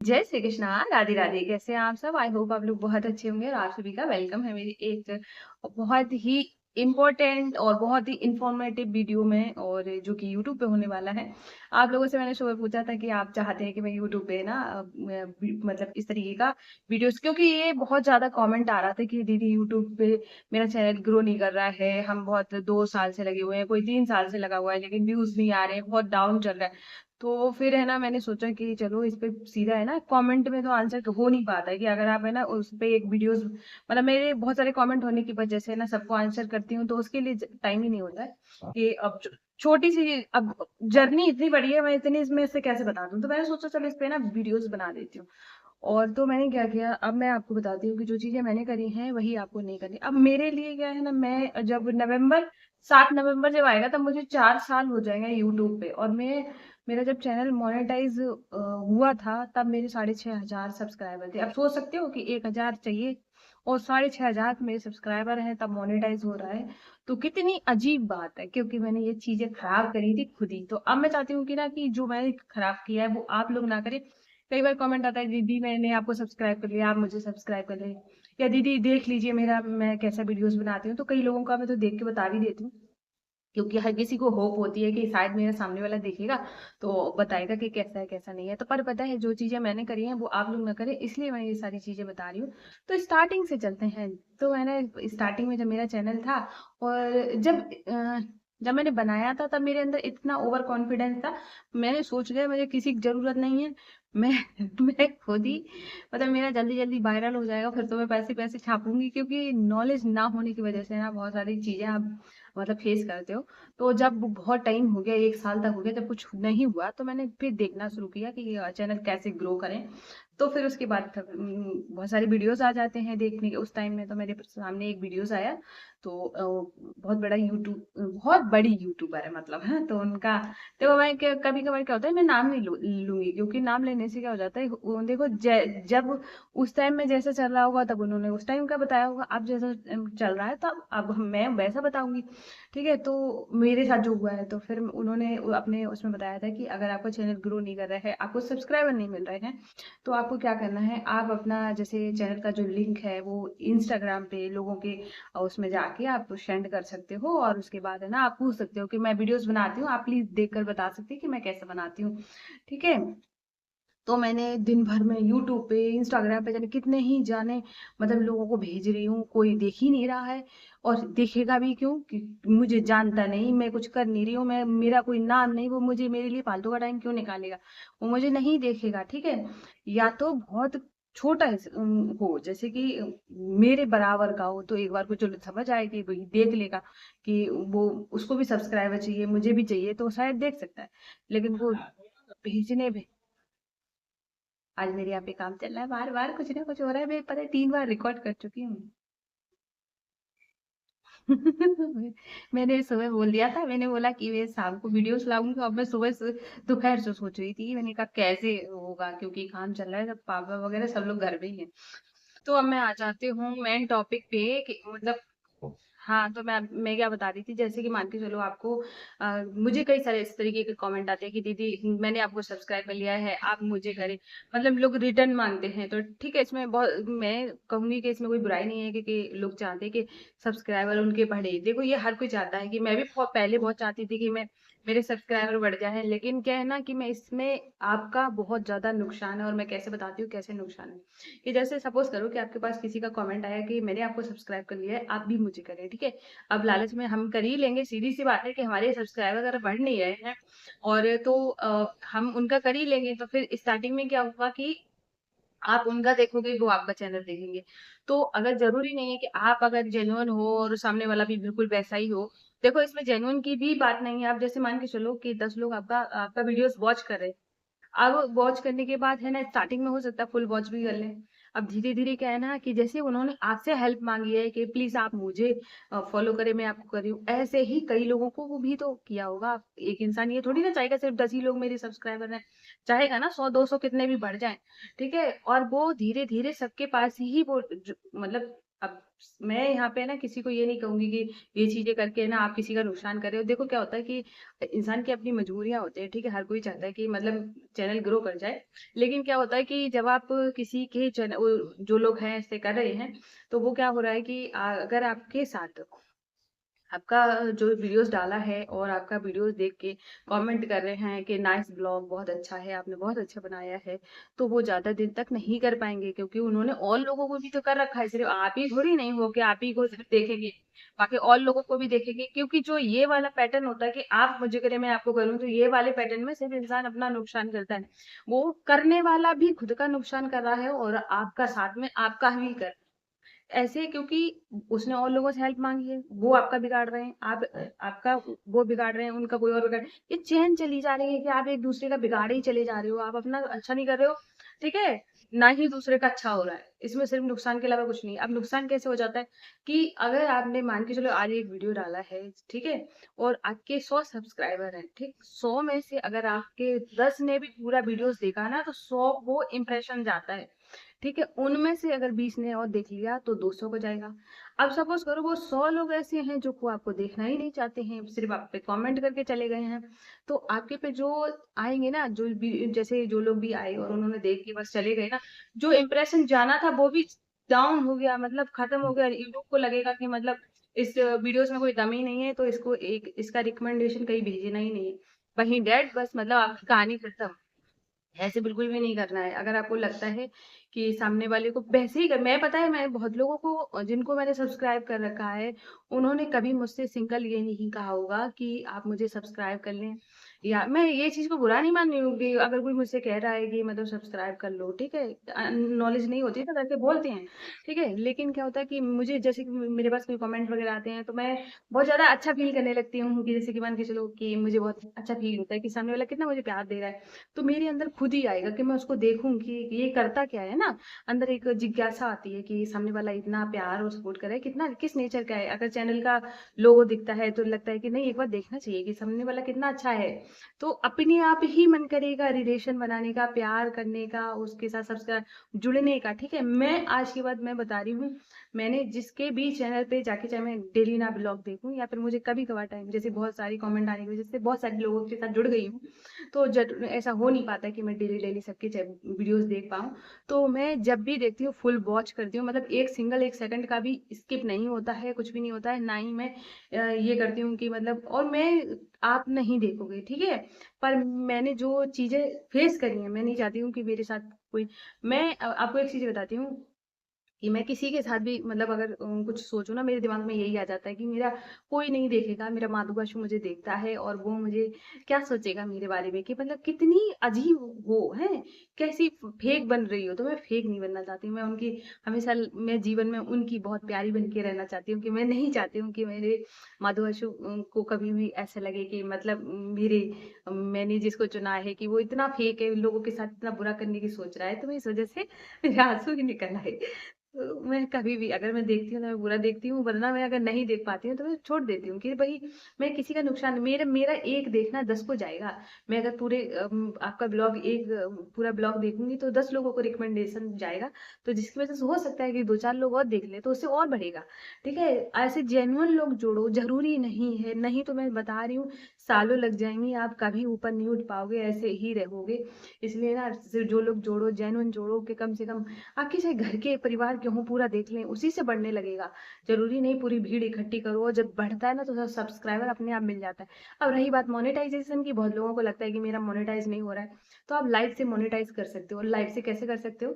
जय श्री कृष्णा, राधे राधे। कैसे हैं आप सब? आई होप आप लोग बहुत अच्छे होंगे और आप सभी का वेलकम है मेरी एक बहुत ही इम्पोर्टेंट और बहुत ही इंफॉर्मेटिव वीडियो में, और जो कि यूट्यूब पे होने वाला है। आप लोगों से मैंने सुबह पूछा था कि आप चाहते हैं कि मैं यूट्यूब पे ना मतलब इस तरीके का वीडियोस, क्योंकि ये बहुत ज्यादा कमेंट आ रहा था कि दीदी यूट्यूब पे मेरा चैनल ग्रो नहीं कर रहा है। हम बहुत 2 साल से लगे हुए हैं, कोई 3 साल से लगा हुआ है, लेकिन व्यूज नहीं आ रहे हैं, बहुत डाउन चल रहा है। तो फिर है ना, मैंने सोचा कि चलो इस पे सीधा है ना, कमेंट में तो आंसर हो नहीं पाता है कि अगर आप है ना उस पे एक वीडियोस, मतलब मेरे बहुत सारे कमेंट होने की वजह से ना सबको आंसर करती हूँ, तो उसके लिए टाइम ही नहीं होता है कि अब छोटी सी अब जर्नी इतनी बड़ी है, मैं इतनी इसमें से कैसे बता दूं। तो मैंने सोचा चलो इस पे ना वीडियोस बना देती हूँ। और तो मैंने क्या किया, अब मैं आपको बताती हूँ कि जो चीजें मैंने करी हैं वही आपको नहीं करनी। अब मेरे लिए क्या है ना, मैं जब 7 नवंबर जब आएगा तब मुझे 4 साल हो जाएंगे यूट्यूब पे। और मैं मेरा जब चैनल मोनेटाइज हुआ था तब मेरे 6,500 सब्सक्राइबर थे। अब सोच सकते हो कि 1,000 चाहिए और 6,500 मेरे सब्सक्राइबर हैं तब मोनेटाइज हो रहा है। तो कितनी अजीब बात है, क्योंकि मैंने ये चीजें खराब करी थी खुद ही। तो अब मैं चाहती हूँ कि ना, कि जो मैंने खराब किया है वो आप लोग ना करें। कई बार कमेंट आता है, दीदी मैंने आपको सब्सक्राइब कर लिया, आप मुझे सब्सक्राइब कर ले, या दीदी देख लीजिए मेरा मैं कैसा वीडियोस बनाती हूँ। तो कई लोगों का मैं तो देख के बता भी देती हूँ, क्योंकि हर किसी को होप होती है कि शायद मेरा सामने वाला देखेगा तो बताएगा कि कैसा है कैसा नहीं है। तो पर पता है, जो चीजें मैंने करी हैं वो आप लोग ना करें, इसलिए मैं ये सारी चीजें बता रही हूँ। तो स्टार्टिंग से चलते हैं। तो मैंने स्टार्टिंग में जब मेरा चैनल था, और जब मैंने बनाया था तब मेरे अंदर इतना ओवर कॉन्फिडेंस था। मैंने सोच लिया मुझे किसी की जरूरत नहीं है, मैं मैं खुद ही, मतलब मेरा जल्दी जल्दी वायरल हो जाएगा, फिर तो मैं पैसे पैसे छापूंगी। क्योंकि नॉलेज ना होने की वजह से ना बहुत सारी चीजें आप मतलब फेस करते हो। तो जब बहुत टाइम हो गया, 1 साल तक हो गया, जब कुछ नहीं हुआ, तो मैंने फिर देखना शुरू किया कि चैनल कैसे ग्रो करें। तो फिर उसके बाद बहुत सारे वीडियोस आ जाते हैं देखने के। उस टाइम में तो मेरे सामने एक वीडियोस आया, तो बहुत बड़ी यूट्यूबर है मतलब है, तो उनका देखो, मैं कभी कभार क्या होता है, मैं नाम नहीं लूंगी, क्योंकि नाम लेने से क्या हो जाता है, देखो जब उस टाइम में जैसा चल रहा होगा तब उन्होंने उस टाइम का बताया होगा, अब जैसा चल रहा है तब अब मैं वैसा बताऊंगी। ठीक है, तो मेरे साथ जो हुआ है, तो फिर उन्होंने अपने उसमें बताया था कि अगर आपका चैनल ग्रो नहीं कर रहा है, आपको सब्सक्राइबर नहीं मिल रहे हैं, तो आपको क्या करना है, आप अपना जैसे चैनल का जो लिंक है वो इंस्टाग्राम पे लोगों के उसमें जाके आप सेंड कर सकते हो। और उसके बाद है ना, आप पूछ सकते हो कि मैं वीडियोस बनाती हूँ, आप प्लीज देख कर बता सकते हैं कि मैं कैसे बनाती हूँ। ठीक है, तो मैंने दिन भर में यूट्यूब पे इंस्टाग्राम पे जाने कितने ही जाने, मतलब लोगों को भेज रही हूँ, कोई देख ही नहीं रहा है। और देखेगा भी क्यों, कि मुझे जानता नहीं, मैं कुछ कर नहीं रही हूँ, मैं मेरा कोई नाम नहीं, वो मुझे मेरे लिए फालतू का टाइम क्यों निकालेगा, वो मुझे नहीं देखेगा। ठीक है, या तो बहुत छोटा हो, जैसे कि मेरे बराबर का हो, तो एक बार को चलो समझ आए कि भाई देख लेगा कि वो उसको भी सब्सक्राइबर चाहिए, मुझे भी चाहिए, तो शायद देख सकता है। लेकिन वो भेजने भी, आज मेरे यहाँ पे काम चल रहा है, बार बार कुछ ना कुछ हो रहा है, मैं पता है 3 बार रिकॉर्ड कर चुकी हूँ। मैंने सुबह बोल दिया था, मैंने बोला कि मैं शाम को वीडियोस लाऊंगी, अब मैं सुबह से दोपहर से सोच रही थी, मैंने कहा कैसे होगा, क्योंकि काम चल रहा है, सब पापा वगैरह सब लोग घर पे ही हैं। तो अब मैं आ जाती हूँ मेन टॉपिक पे कि मतलब, हाँ, तो मैं क्या बता रही थी, जैसे कि मान के चलो आपको मुझे कई सारे इस तरीके के कमेंट आते हैं कि दीदी मैंने आपको सब्सक्राइब कर लिया है, आप मुझे करें, मतलब लोग रिटर्न मांगते हैं। तो ठीक है, इसमें बहुत मैं कहूंगी कि इसमें कोई बुराई नहीं है, क्योंकि लोग चाहते हैं कि सब्सक्राइबर उनके बढ़े। देखो, ये हर कोई चाहता है, कि मैं भी बहुत पहले बहुत चाहती थी कि मैं मेरे सब्सक्राइबर बढ़ जाए, लेकिन क्या है ना, कि मैं इसमें आपका बहुत ज्यादा नुकसान है। और मैं कैसे बताती हूँ कैसे नुकसान है, कि जैसे सपोज करो कि आपके पास किसी का कमेंट आया कि मैंने आपको सब्सक्राइब कर लिया है, आप भी मुझे करें। ठीक है, अब लालच में हम कर ही लेंगे, सीधी सी बात है कि हमारे सब्सक्राइबर अगर बढ़ नहीं रहे हैं, और तो हम उनका कर ही लेंगे। तो फिर स्टार्टिंग में क्या होगा कि आप उनका देखोगे, वो आपका चैनल देखेंगे। तो अगर जरूरी नहीं है कि आप अगर जेन्युइन हो और सामने वाला भी बिल्कुल वैसा ही हो। देखो, इसमें जेन्युइन की भी बात नहीं है। आप जैसे मान के चलो कि 10 लोग आपका आपका वीडियोस वॉच कर रहे हैं, अब वॉच करने के बाद है ना, स्टार्टिंग में हो सकता है फुल वॉच भी कर लें। अब धीरे धीरे क्या है ना, कि जैसे उन्होंने आपसे हेल्प मांगी है कि प्लीज आप मुझे फॉलो करें, मैं आपको कर रही हूँ, ऐसे ही कई लोगों को वो भी तो किया होगा। एक इंसान ये थोड़ी ना चाहेगा सिर्फ 10 ही लोग मेरे सब्सक्राइबर हैं, चाहेगा ना 100 200 कितने भी बढ़ जाएं। ठीक है, और वो धीरे धीरे सबके पास ही वो मतलब, अब मैं यहाँ पे ना किसी को ये नहीं कहूंगी कि ये चीजें करके ना आप किसी का नुकसान कर रहे हो। देखो क्या होता है कि इंसान की अपनी मजबूरियां होती है, ठीक है, हर कोई चाहता है कि मतलब चैनल ग्रो कर जाए। लेकिन क्या होता है कि जब आप किसी के चैनल, जो लोग हैं ऐसे कर रहे हैं, तो वो क्या हो रहा है कि अगर आपके साथ आपका जो वीडियोस डाला है और आपका वीडियोस देख के कमेंट कर रहे हैं कि नाइस ब्लॉग, बहुत अच्छा है, आपने बहुत अच्छा बनाया है, तो वो ज्यादा दिन तक नहीं कर पाएंगे, क्योंकि उन्होंने और लोगों को भी तो कर रखा है। सिर्फ आप ही थोड़ी नहीं हो कि आप ही को सिर्फ देखेंगे, बाकी और लोगों को भी देखेंगे। क्योंकि जो ये वाला पैटर्न होता है कि आप मुझे करें मैं आपको करूं, तो ये वाले पैटर्न में सिर्फ इंसान अपना नुकसान करता है। वो करने वाला भी खुद का नुकसान कर रहा है और आपका साथ में आपका भी कर ऐसे, क्योंकि उसने और लोगों से हेल्प मांगी है, वो आपका बिगाड़ रहे हैं, आप आपका वो बिगाड़ रहे हैं, उनका कोई और बिगाड़, ये चेन चली जा रही है कि आप एक दूसरे का बिगाड़े ही चले जा रहे हो, आप अपना अच्छा नहीं कर रहे हो, ठीक है, ना ही दूसरे का अच्छा हो रहा है। इसमें सिर्फ नुकसान के अलावा कुछ नहीं। अब नुकसान कैसे हो जाता है कि अगर आपने मान के चलो आज एक वीडियो डाला है, ठीक है, और आपके 100 सब्सक्राइबर हैं, ठीक, 100 में से अगर आपके 10 ने भी पूरा वीडियोस देखा ना, तो 100 वो इम्प्रेशन जाता है, ठीक है। उनमें से अगर 20 ने और देख लिया तो 200 को जाएगा। अब सपोज करो वो 100 लोग ऐसे हैं जो को आपको देखना ही नहीं चाहते हैं, सिर्फ आप पे कमेंट करके चले गए हैं, तो आपके पे जो आएंगे ना, जो भी जैसे जो लोग भी आए और उन्होंने देख के बस चले गए ना, जो इम्प्रेशन जाना था वो भी डाउन हो गया, मतलब खत्म हो गया। यूट्यूब को लगेगा कि मतलब इस वीडियोस में कोई दम ही नहीं है, तो इसको एक इसका रिकमेंडेशन कहीं भेजना ही नहीं है, वहीं डेड, बस मतलब आपकी कहानी खत्म। ऐसे बिल्कुल भी नहीं करना है। अगर आपको लगता है कि सामने वाले को वैसे ही कर, मैं पता है मैं बहुत लोगों को जिनको मैंने सब्सक्राइब कर रखा है, उन्होंने कभी मुझसे सिंगल ये नहीं कहा होगा कि आप मुझे सब्सक्राइब कर लें। या मैं ये चीज को बुरा नहीं मान रही हूँ कि अगर कोई मुझसे कह रहा है कि मतलब सब्सक्राइब कर लो, ठीक है, नॉलेज नहीं होती तो वैसे बोलते हैं, ठीक है। लेकिन क्या होता है कि मुझे जैसे कि मेरे पास कोई कमेंट वगैरह आते हैं, तो मैं बहुत ज्यादा अच्छा फील करने लगती हूँ कि जैसे कि मान के चलो कि मुझे बहुत अच्छा फील होता है कि सामने वाला कितना मुझे प्यार दे रहा है, तो मेरे अंदर खुद ही आएगा कि मैं उसको देखूं कि ये करता क्या है ना। अंदर एक जिज्ञासा आती है कि सामने वाला इतना प्यार और सपोर्ट करे, कितना किस नेचर का है। अगर चैनल का लोगो दिखता है तो लगता है कि नहीं, एक बार देखना चाहिए कि सामने वाला कितना अच्छा है, तो अपने आप ही मन करेगा रिलेशन बनाने का, प्यार करने का, उसके साथ सबसे जुड़ने का, ठीक है। मैं आज की बात मैं बता रही हूँ, मैंने जिसके भी चैनल पे जाके, चाहे मैं डेली ना ब्लॉग देखूं या फिर मुझे कभी कभार टाइम, जैसे बहुत सारी कमेंट आने की वजह से बहुत सारे लोगों के साथ जुड़ गई हूँ, तो ऐसा हो नहीं पाता कि मैं डेली डेली सबके वीडियोस देख पाऊँ। तो मैं जब भी देखती हूँ फुल वॉच करती हूँ, मतलब एक सेकंड का भी स्किप नहीं होता है, कुछ भी नहीं होता है, ना ही मैं ये करती हूँ कि मतलब, और मैं, आप नहीं देखोगे, ठीक है, पर मैंने जो चीजें फेस करी हैं, मैं नहीं चाहती हूँ कि मेरे साथ कोई, मैं आपको एक चीज बताती हूँ कि मैं किसी के साथ भी मतलब अगर कुछ सोचूं ना, मेरे दिमाग में यही आ जाता है कि मेरा कोई नहीं देखेगा, मेरा माधुकाशु मुझे देखता है और वो मुझे क्या सोचेगा मेरे बारे में, कि मतलब कितनी अजीब वो है, कैसी फेक बन रही हो। तो मैं फेक नहीं बनना चाहती हूँ, मैं उनकी हमेशा, मैं जीवन में उनकी बहुत प्यारी बन के रहना चाहती हूँ, कि मैं नहीं चाहती हूँ कि मेरे माधुकाशु को कभी भी ऐसा लगे कि मतलब मेरे मैंने जिसको चुना है कि वो इतना फेक है, लोगों के साथ इतना बुरा करने की सोच रहा है, तो मैं इस वजह से मेरे आंसू ही निकल आए। तो मैं कभी भी अगर मैं देखती हूँ तो मैं बुरा देखती हूँ, वरना मैं अगर नहीं देख पाती हूँ तो मैं छोड़ देती हूँ कि भाई मैं किसी का नुकसान, मेरा मेरा एक देखना 10 को जाएगा। मैं अगर पूरे आपका ब्लॉग एक पूरा ब्लॉग देखूंगी तो 10 लोगों को रिकमेंडेशन जाएगा, तो जिसकी वजह से हो सकता है कि 2-4 लोग और देख ले, तो उससे और बढ़ेगा, ठीक है। ऐसे जेन्युइन लोग जोड़ो, जरूरी नहीं है, नहीं तो मैं बता रही हूँ सालों लग जाएंगी, आप कभी ऊपर नहीं उठ पाओगे, ऐसे ही रहोगे। इसलिए ना सिर्फ जो लोग जोड़ो, जेन्युइन जोड़ो, कि कम से कम आपके चाहे घर के परिवार के हों, पूरा देख लें, उसी से बढ़ने लगेगा। जरूरी नहीं पूरी भीड़ इकट्ठी करो, और जब बढ़ता है ना तो सब्सक्राइबर अपने आप मिल जाता है। अब रही बात मोनेटाइजेशन की, बहुत लोगों को लगता है कि मेरा मोनेटाइज नहीं हो रहा है, तो आप लाइव से मोनेटाइज कर सकते हो। लाइव से कैसे कर सकते हो,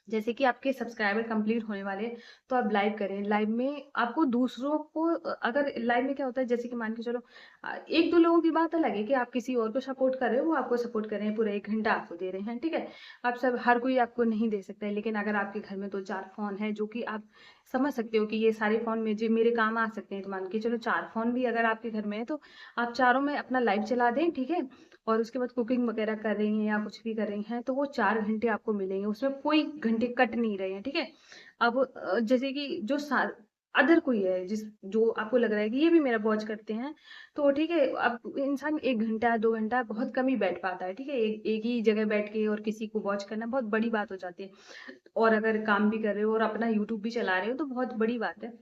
जैसे कि आपके सब्सक्राइबर कंप्लीट होने वाले हैं, तो आप लाइव करें। लाइव में आपको दूसरों को अगर लाइव में क्या होता है, जैसे कि मान के चलो एक दो लोगों की बात अलग है कि आप किसी और को सपोर्ट कर रहे हो, वो आपको सपोर्ट कर रहे हैं, पूरा 1 घंटा आपको दे रहे हैं, ठीक है। आप सब, हर कोई आपको नहीं दे सकता है, लेकिन अगर आपके घर में 2-4 फोन है जो कि आप समझ सकते हो कि ये सारे फोन में जो मेरे काम आ सकते हैं, तो मान के चलो 4 फोन भी अगर आपके घर में है, तो आप चारों में अपना लाइव चला दें, ठीक है। और उसके बाद कुकिंग वगैरह कर रही हैं या कुछ भी कर रही हैं, तो वो 4 घंटे आपको मिलेंगे, उसमें कोई घंटे कट नहीं रहे हैं, ठीक है। अब जैसे कि जो अदर कोई है जिस जो आपको लग रहा है कि ये भी मेरा वॉच करते हैं, तो ठीक है। अब इंसान 1 घंटा 2 घंटा बहुत कम ही बैठ पाता है, ठीक है। एक ही जगह बैठ के और किसी को वॉच करना बहुत बड़ी बात हो जाती है। और अगर काम भी कर रहे हो और अपना यूट्यूब भी चला रहे हो तो बहुत बड़ी बात है।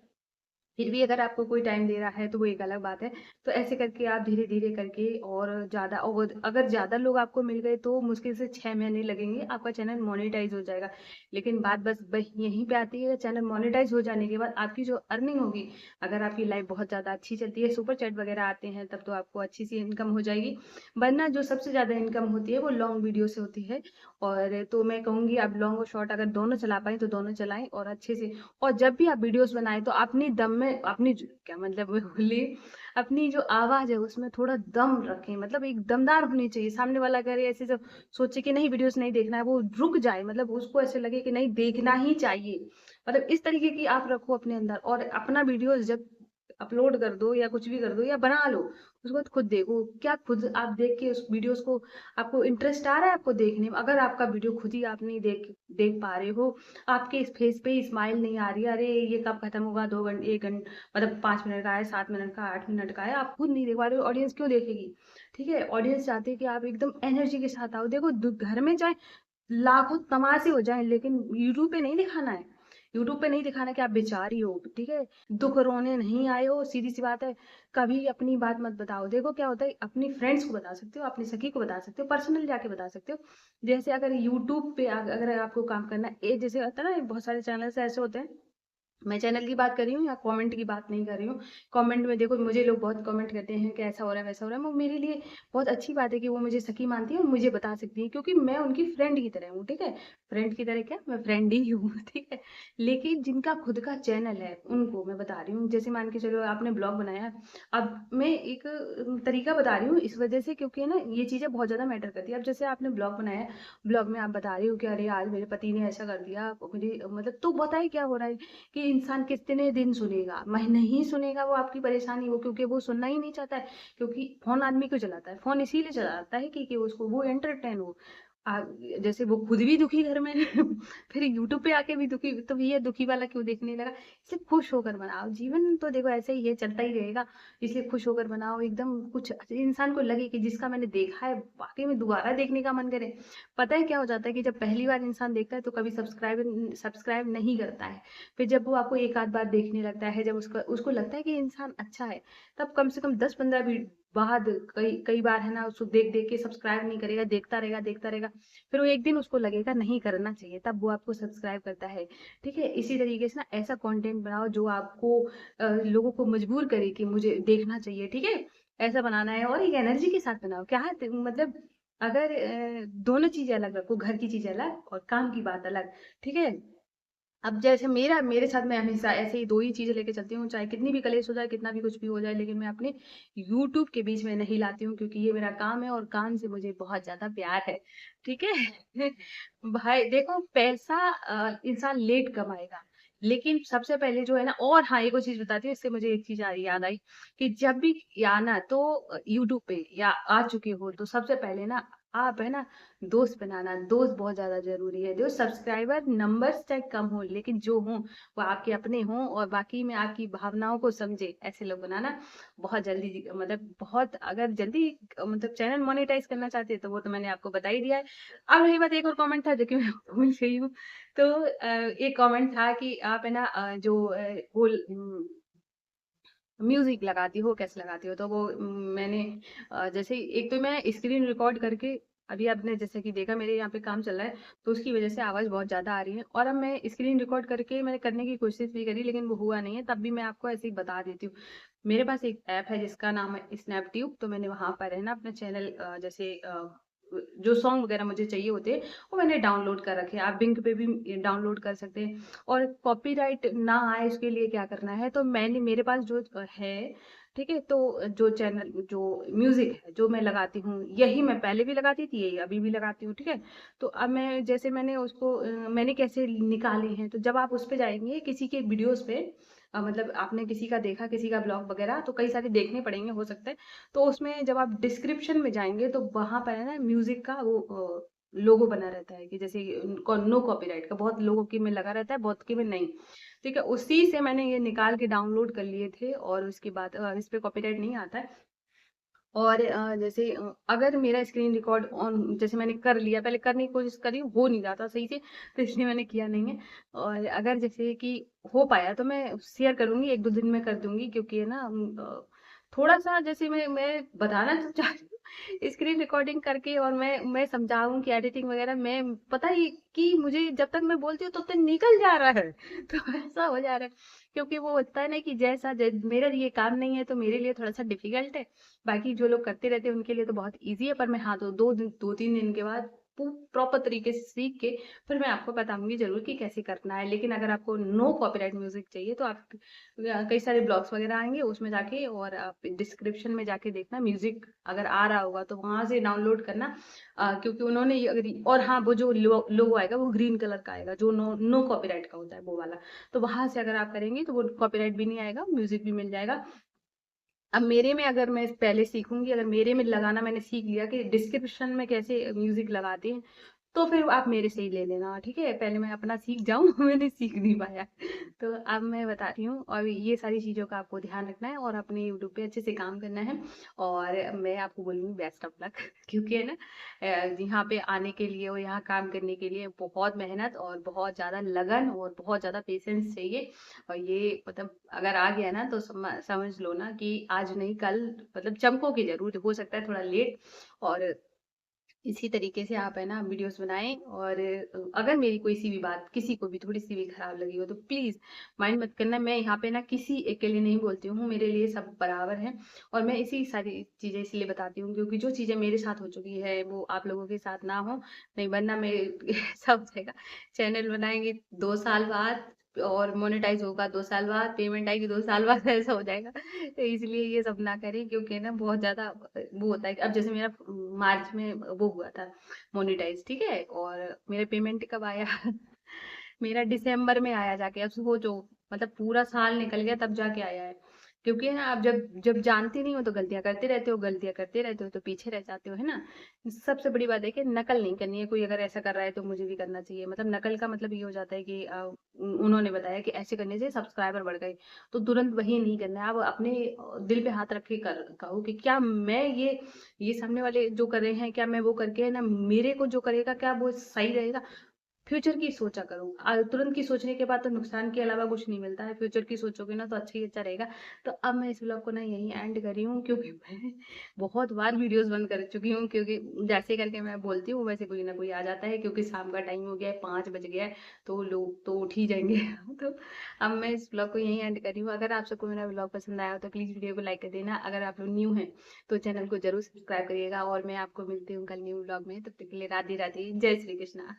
फिर भी अगर आपको कोई टाइम दे रहा है तो वो एक अलग बात है। तो ऐसे करके आप धीरे-धीरे करके और ज़्यादा, और अगर ज़्यादा लोग आपको मिल गए तो मुश्किल से 6 महीने लगेंगे, आपका चैनल मोनेटाइज़ हो जाएगा। लेकिन बात बस यहीं पे आती है, चैनल मोनेटाइज़ हो जाने के बाद आपकी जो अर्निंग होगी, अगर आपकी लाइफ बहुत ज़्यादा अच्छी चलती है, सुपर चैट वगैरह आते हैं, तब तो आपको अच्छी-सी इनकम हो जाएगी। वरना जो सबसे ज़्यादा इनकम होती है वो लॉन्ग वीडियो से होती है। और तो मैं कहूँगी आप लॉन्ग और शॉर्ट अगर दोनों चला पाएँ तो दोनों चलाएँ और अच्छे से। और जब भी आप वीडियोस बनाएं तो अपनी दम में अपनी क्या मतलब मैं बोली, अपनी जो आवाज है उसमें थोड़ा दम रखें, मतलब एक दमदार होनी चाहिए। सामने वाला करे ऐसे जब सोचे कि नहीं वीडियोस नहीं देखना है, वो रुक जाए, मतलब उसको ऐसे लगे कि नहीं देखना ही चाहिए। मतलब इस तरीके की आप रखो अपने अंदर। और अपना वीडियोस जब अपलोड कर दो या कुछ भी कर दो या बना लो, उसके बाद खुद देखो, क्या खुद आप देख के उस वीडियोस को आपको इंटरेस्ट आ रहा है आपको देखने में? अगर आपका वीडियो खुद ही आप नहीं देख देख पा रहे हो, आपके इस फेस पे स्माइल नहीं आ रही है, अरे ये कब खत्म होगा, 2 घंटे 1 घंटे, मतलब 5 मिनट का है, 7 मिनट का, 8 मिनट का है, आप खुद नहीं देख पा रहे हो, ऑडियंस क्यों देखेगी? ठीक है, ऑडियंस चाहती है कि आप एकदम एनर्जी के साथ आओ। देखो घर में चाहे लाखों तमाशे हो जाएं, लेकिन यूट्यूब पे नहीं दिखाना है। यूट्यूब पे नहीं दिखाना कि आप बेचारी हो, ठीक है। दुख रोने नहीं आए हो, सीधी सी बात है। कभी अपनी बात मत बताओ। देखो क्या होता है, अपनी फ्रेंड्स को बता सकते हो, अपनी सखी को बता सकते हो, पर्सनल जाके बता सकते हो। जैसे अगर यूट्यूब पे अगर आपको काम करना है, जैसे होता है ना, बहुत सारे चैनल्स ऐसे होते हैं। मैं चैनल की बात कर रही हूँ या कमेंट की बात नहीं कर रही हूँ। कमेंट में देखो, मुझे लोग बहुत कमेंट करते हैं कि ऐसा हो रहा है वैसा हो रहा है। वो मेरे लिए बहुत अच्छी बात है कि वो मुझे सखी मानती है और मुझे बता सकती है, क्योंकि मैं उनकी फ्रेंड की तरह हूँ, ठीक है। फ्रेंड की तरह क्या, मैं फ्रेंड ही हूँ ठीक है। लेकिन जिनका खुद का चैनल है उनको मैं बता रही हूँ। जैसे मान के चलो आपने ब्लॉग बनाया है, अब मैं एक तरीका बता रही हूँ इस वजह से, क्योंकि ना ये चीज़ें बहुत ज़्यादा मैटर करती है। अब जैसे आपने ब्लॉग बनाया है, ब्लॉग में आप बता रही हो कि अरे आज मेरे पति ने ऐसा कर दिया, मुझे मतलब, तो बताए क्या हो रहा है कि इंसान कितने दिन सुनेगा, महीने ही सुनेगा वो आपकी परेशानी, वो क्योंकि वो सुनना ही नहीं चाहता है। क्योंकि फोन आदमी क्यों चलाता है? फोन इसीलिए चलाता है कि उसको वो एंटरटेन हो। आ, जैसे वो खुद भी दुखी घर में फिर यूट्यूब पे आके भी दुखी, तो ये दुखी वाला क्यों देखने लगा? इसलिए खुश होकर बनाओ। जीवन तो देखो ऐसे ही है, चलता ही रहेगा। इसलिए खुश होकर बनाओ, एकदम कुछ इंसान को लगे कि जिसका मैंने देखा है वाकई में दोबारा देखने का मन करे। पता है क्या हो जाता है कि जब पहली बार इंसान देखता है तो कभी सब्सक्राइब सब्सक्राइब नहीं करता है। फिर जब वो आपको एक आध बार देखने लगता है, जब उसका उसको लगता है कि इंसान अच्छा है, तब कम से कम 10-15 बाद कई कई बार है ना, उसको देख देख के सब्सक्राइब नहीं करेगा, देखता रहेगा देखता रहेगा। फिर वो एक दिन उसको लगेगा नहीं करना चाहिए, तब वो आपको सब्सक्राइब करता है। ठीक है, इसी तरीके से ना ऐसा कंटेंट बनाओ जो आपको लोगों को मजबूर करे कि मुझे देखना चाहिए, ठीक है। ऐसा बनाना है और एक एनर्जी के साथ बनाओ। क्या है मतलब, अगर दोनों चीजें अलग रखो, घर की चीजें अलग और काम की बात अलग, ठीक है। अब जैसे मेरे साथ मैं हमेशा ऐसे ही 2 ही चीज़ें लेके चलती हूँ, चाहे कितनी भी कलेश हो जाए, कितना भी कुछ भी हो जाए, लेकिन मैं अपने यूट्यूब के बीच में नहीं लाती हूँ, क्योंकि ये मेरा काम है और काम से मुझे बहुत ज़्यादा प्यार है, ठीक है? भाई देखो, पैसा इंसान लेट कमाएगा, लेकिन सबसे पहले जो है ना, और हाँ, एक और चीज़ बताती हूँ, इससे मुझे एक चीज़ याद आई कि जब भी या ना तो यूट्यूब पे या आ चुके हो, तो सबसे पहले ना आप है ना दोस्त बनाना। दोस्त बहुत ज़्यादा ज़रूरी है। जो सब्सक्राइबर नंबर्स चाहे कम हो, लेकिन जो हों वो आपके अपने हों और बाकी में आपकी भावनाओं को समझे, ऐसे लोग बनाना। बहुत जल्दी, मतलब बहुत अगर जल्दी मतलब चैनल मोनेटाइज करना चाहते हैं तो वो तो मैंने आपको बता ही दिया है। अब रही बात, एक और कमेंट था जो कि मैं भूल गई हूँ। तो एक कमेंट था कि आप है ना जो वो म्यूजिक लगाती हो, कैसे लगाती हो? तो वो मैंने जैसे एक तो मैं स्क्रीन रिकॉर्ड करके, अभी आपने जैसे कि देखा मेरे यहाँ पे काम चल रहा है, तो उसकी वजह से आवाज़ बहुत ज़्यादा आ रही है। और अब मैं स्क्रीन रिकॉर्ड करके मैंने करने की कोशिश भी करी, लेकिन वो हुआ नहीं है। तब भी मैं आपको ऐसे ही बता देती हूँ। मेरे पास एक ऐप है जिसका नाम है स्नैपट्यूब। तो मैंने वहाँ पर है ना अपना चैनल जैसे जो सॉन्ग वगैरह मुझे चाहिए होते हैं वो मैंने डाउनलोड कर रखे हैं। आप बिंक पे भी डाउनलोड कर सकते हैं। और कॉपीराइट ना आए उसके लिए क्या करना है, तो मैंने मेरे पास जो है, ठीक है, तो जो चैनल जो म्यूजिक है जो मैं लगाती हूँ, यही मैं पहले भी लगाती थी, यही अभी भी लगाती हूँ, ठीक है। तो अब मैं जैसे मैंने उसको मैंने कैसे निकाले हैं, तो जब आप उस पे जाएंगे किसी के वीडियोस पे, मतलब आपने किसी का देखा, किसी का ब्लॉग वगैरह, तो कई सारे देखने पड़ेंगे हो सकता है। तो उसमें जब आप डिस्क्रिप्शन में जाएंगे तो वहां पर है ना म्यूजिक का वो लोगो बना रहता है कि जैसे नो कॉपीराइट का, बहुत लोगों की में लगा रहता है, बहुत की में नहीं। ठीक है, उसी से मैंने ये निकाल के डाउनलोड कर लिए थे, और उसके बाद इस पे कॉपीराइट नहीं आता है। और जैसे अगर मेरा स्क्रीन रिकॉर्ड ऑन, जैसे मैंने कर लिया, पहले करने की कोशिश करी, हो नहीं रहा था सही से, तो इसलिए मैंने किया नहीं है। और अगर जैसे कि हो पाया तो मैं शेयर करूंगी, एक दो दिन में कर दूंगी, क्योंकि है ना थोड़ा सा जैसे मैं बताना तो चाहती हूँ स्क्रीन रिकॉर्डिंग करके, और मैं समझाऊं कि एडिटिंग वगैरह, मैं पता ही कि मुझे जब तक मैं बोलती हूँ तब तक निकल जा रहा है तो ऐसा हो जा रहा है, क्योंकि वो होता है ना कि मेरा ये काम नहीं है तो मेरे लिए थोड़ा सा डिफिकल्ट है। बाकी जो लोग करते रहते हैं उनके लिए तो बहुत ईज़ी है, पर मैं हाँ, तो 2-3 दिन के बाद प्रॉपर तरीके से सीख के फिर मैं आपको बताऊँगी ज़रूर कि कैसे करना है। लेकिन अगर आपको नो कॉपीराइट म्यूज़िक चाहिए तो आप कई सारे ब्लॉग्स वगैरह आएँगे, उसमें जाके और आप डिस्क्रिप्शन में जाके देखना, म्यूज़िक अगर आ रहा होगा तो वहाँ से डाउनलोड करना। क्योंकि उन्होंने ये अगर, और हाँ, वो जो लोगो आएगा वो ग्रीन कलर का आएगा, जो नो नो कॉपीराइट का होता है वो वाला। तो वहाँ से अगर आप करेंगे तो वो कॉपीराइट भी नहीं आएगा, म्यूज़िक भी मिल जाएगा। अब मेरे में अगर मैं पहले सीखूंगी, अगर मेरे में लगाना मैंने सीख लिया कि डिस्क्रिप्शन में कैसे म्यूजिक लगाते हैं, तो फिर आप मेरे से ही ले लेना, ठीक है। पहले मैं अपना सीख जाऊं मैंने सीख नहीं पाया। तो अब मैं बता रही हूँ, और ये सारी चीज़ों का आपको ध्यान रखना है और अपने यूट्यूब पे अच्छे से काम करना है। और मैं आपको बोलूँगी बेस्ट ऑफ लक क्योंकि है ना यहाँ पे आने के लिए और यहाँ काम करने के लिए बहुत मेहनत और बहुत ज़्यादा लगन और बहुत ज़्यादा पेशेंस चाहिए। और ये मतलब अगर आ गया ना तो समझ लो ना कि आज नहीं कल मतलब चमकोगे जरूर, हो सकता है थोड़ा लेट। और इसी तरीके से आप है ना वीडियोस बनाएं। और अगर मेरी कोई सी भी बात किसी को भी थोड़ी सी भी खराब लगी हो तो प्लीज माइंड मत करना। मैं यहाँ पे ना किसी एक के लिए नहीं बोलती हूँ, मेरे लिए सब बराबर है। और मैं इसी सारी चीजें इसलिए बताती हूँ क्योंकि जो चीजें मेरे साथ हो चुकी है वो आप लोगों के साथ ना हो, नहीं बनना मैं सब जगह चैनल बनाएंगे 2 साल बाद और मोनेटाइज होगा 2 साल बाद, पेमेंट आएगी 2 साल बाद ऐसा हो जाएगा। तो इसलिए ये सब ना करें, क्योंकि ना बहुत ज्यादा वो होता है कि अब जैसे मेरा मार्च में वो हुआ था मोनेटाइज, ठीक है, और मेरा पेमेंट कब आया मेरा दिसंबर में आया जाके। अब सोचो, मतलब पूरा साल निकल गया तब जाके आया है। क्योंकि है ना, आप जब जब जानते नहीं हो तो गलतियां करते रहते हो, गलतियां करते रहते हो तो पीछे रह जाते हो, है ना। सबसे बड़ी बात है कि नकल नहीं करनी है। कोई अगर ऐसा कर रहा है तो मुझे भी करना चाहिए, मतलब नकल का मतलब ये हो जाता है कि उन्होंने बताया कि ऐसे करने से सब्सक्राइबर बढ़ गए, तो तुरंत वही नहीं करना है। आप अपने दिल पे हाथ रख के कर कहो कि क्या मैं ये सामने वाले जो कर रहे हैं, क्या मैं वो करके है ना, मेरे को जो करेगा क्या वो सही रहेगा। फ्यूचर की सोचा करो। तुरंत की सोचने के बाद तो नुकसान के अलावा कुछ नहीं मिलता है, फ्यूचर की सोचोगे ना तो अच्छा ही अच्छा रहेगा। तो अब मैं इस व्लॉग को ना यहीं एंड कर रही हूँ, क्योंकि मैं बहुत बार वीडियोस बंद कर चुकी हूँ, क्योंकि जैसे करके मैं बोलती हूँ वैसे कोई ना कोई आ जाता है, क्योंकि शाम का टाइम हो गया है, 5 बज गया है, तो लोग तो उठ ही जाएंगे तो अब मैं इस व्लॉग को यहीं एंड कर रही हूँ। अगर आप सबको मेरा व्लॉग पसंद आया हो तो प्लीज़ वीडियो को लाइक कर देना। अगर आप लोग न्यू हैं तो चैनल को जरूर सब्सक्राइब करिएगा, और मैं आपको मिलती हूँ कल न्यू व्लॉग में। तब तक के लिए राधे राधे, जय श्री कृष्णा।